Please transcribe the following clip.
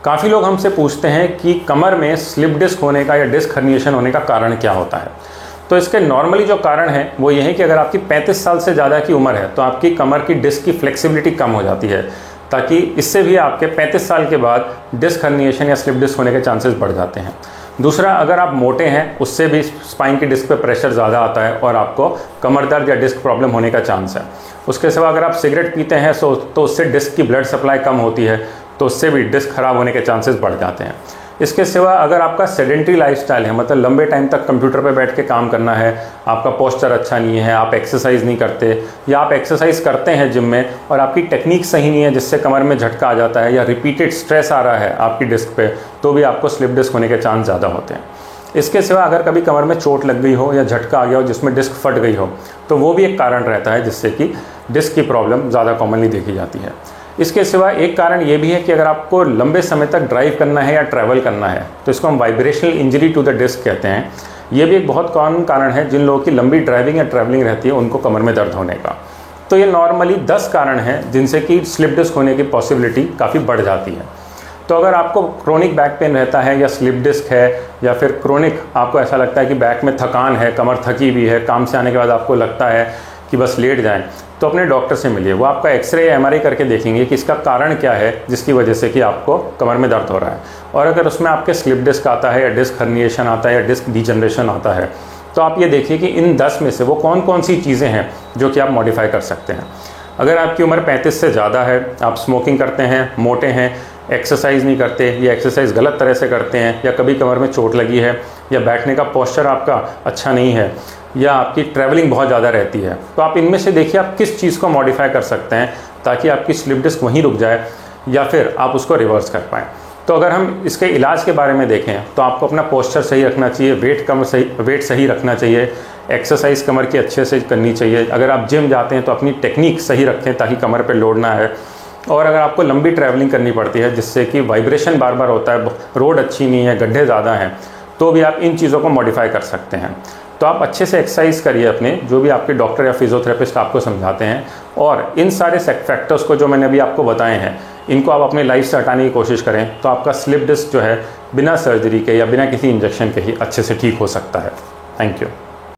काफ़ी लोग हमसे पूछते हैं कि कमर में स्लिप डिस्क होने का या डिस्क हर्निएशन होने का कारण क्या होता है। तो इसके नॉर्मली जो कारण है वो ये है कि अगर आपकी 35 साल से ज़्यादा की उम्र है तो आपकी कमर की डिस्क की फ्लेक्सिबिलिटी कम हो जाती है, ताकि इससे भी आपके 35 साल के बाद डिस्क हर्निएशन या स्लिप डिस्क होने के चांसेस बढ़ जाते हैं। दूसरा, अगर आप मोटे हैं उससे भी स्पाइन की डिस्क पे प्रेशर ज़्यादा आता है और आपको कमर दर्द या डिस्क प्रॉब्लम होने का चांस है। उसके सिवा अगर आप सिगरेट पीते हैं तो उससे डिस्क की ब्लड सप्लाई कम होती है, तो उससे भी डिस्क खराब होने के चांसेस बढ़ जाते हैं। इसके सिवा अगर आपका सेडेंट्री लाइफस्टाइल है, मतलब लंबे टाइम तक कंप्यूटर पर बैठ के काम करना है, आपका पोस्चर अच्छा नहीं है, आप एक्सरसाइज नहीं करते, या आप एक्सरसाइज करते हैं जिम में और आपकी टेक्निक सही नहीं है जिससे कमर में झटका आ जाता है, या रिपीटेड स्ट्रेस आ रहा है आपकी डिस्क पे, तो भी आपको स्लिप डिस्क होने के चांस ज़्यादा होते हैं। इसके सिवा अगर कभी कमर में चोट लग गई हो या झटका आ गया हो जिसमें डिस्क फट गई हो, तो वो भी एक कारण रहता है जिससे कि डिस्क की प्रॉब्लम ज़्यादा कॉमनली देखी जाती है। इसके सिवा एक कारण ये भी है कि अगर आपको लंबे समय तक ड्राइव करना है या ट्रैवल करना है तो इसको हम vibrational injury to the disc कहते हैं। ये भी एक बहुत कॉमन कारण है जिन लोगों की लंबी ड्राइविंग या ट्रैवलिंग रहती है उनको कमर में दर्द होने का। तो ये नॉर्मली 10 कारण हैं जिनसे कि स्लिप डिस्क होने की पॉसिबिलिटी काफ़ी बढ़ जाती है। तो अगर आपको क्रोनिक बैक पेन रहता है या स्लिप डिस्क है, या फिर क्रोनिक आपको ऐसा लगता है कि बैक में थकान है, कमर थकी हुई है, काम से आने के बाद आपको लगता है कि बस लेट जाएं, तो अपने डॉक्टर से मिलिए। वो आपका एक्सरे या MRI करके देखेंगे कि इसका कारण क्या है जिसकी वजह से कि आपको कमर में दर्द हो रहा है। और अगर उसमें आपके स्लिप डिस्क आता है या डिस्क हर्निएशन आता है या डिस्क डिजनरेशन आता है, तो आप ये देखिए कि इन 10 में से वो कौन कौन सी चीज़ें हैं जो कि आप मॉडिफाई कर सकते हैं। अगर आपकी उम्र 35 से ज़्यादा है, आप स्मोकिंग करते हैं, मोटे हैं, एक्सरसाइज नहीं करते या एक्सरसाइज गलत तरह से करते हैं, या कभी कमर में चोट लगी है, या बैठने का पोस्चर आपका अच्छा नहीं है, या आपकी ट्रैवलिंग बहुत ज़्यादा रहती है, तो आप इनमें से देखिए आप किस चीज़ को मॉडिफाई कर सकते हैं ताकि आपकी स्लिप डिस्क वहीं रुक जाए या फिर आप उसको रिवर्स कर पाएँ। तो अगर हम इसके इलाज के बारे में देखें तो आपको अपना पोस्चर सही रखना चाहिए, वेट सही रखना चाहिए, एक्सरसाइज कमर की अच्छे से करनी चाहिए। अगर आप जिम जाते हैं तो अपनी टेक्निक सही रखें ताकि कमर पे लोड ना आए। और अगर आपको लंबी ट्रैवलिंग करनी पड़ती है जिससे कि वाइब्रेशन बार बार होता है, रोड अच्छी नहीं है, गड्ढे ज़्यादा हैं, तो भी आप इन चीज़ों को मॉडिफाई कर सकते हैं। तो आप अच्छे से एक्सरसाइज करिए अपने, जो भी आपके डॉक्टर या फिजियोथेरेपिस्ट आपको समझाते हैं, और इन सारे फैक्टर्स को जो मैंने अभी आपको बताए हैं इनको आप अपने लाइफ से हटाने की कोशिश करें, तो आपका स्लिप डिस्क जो है बिना सर्जरी के या बिना किसी इंजेक्शन के ही अच्छे से ठीक हो सकता है। Thank you.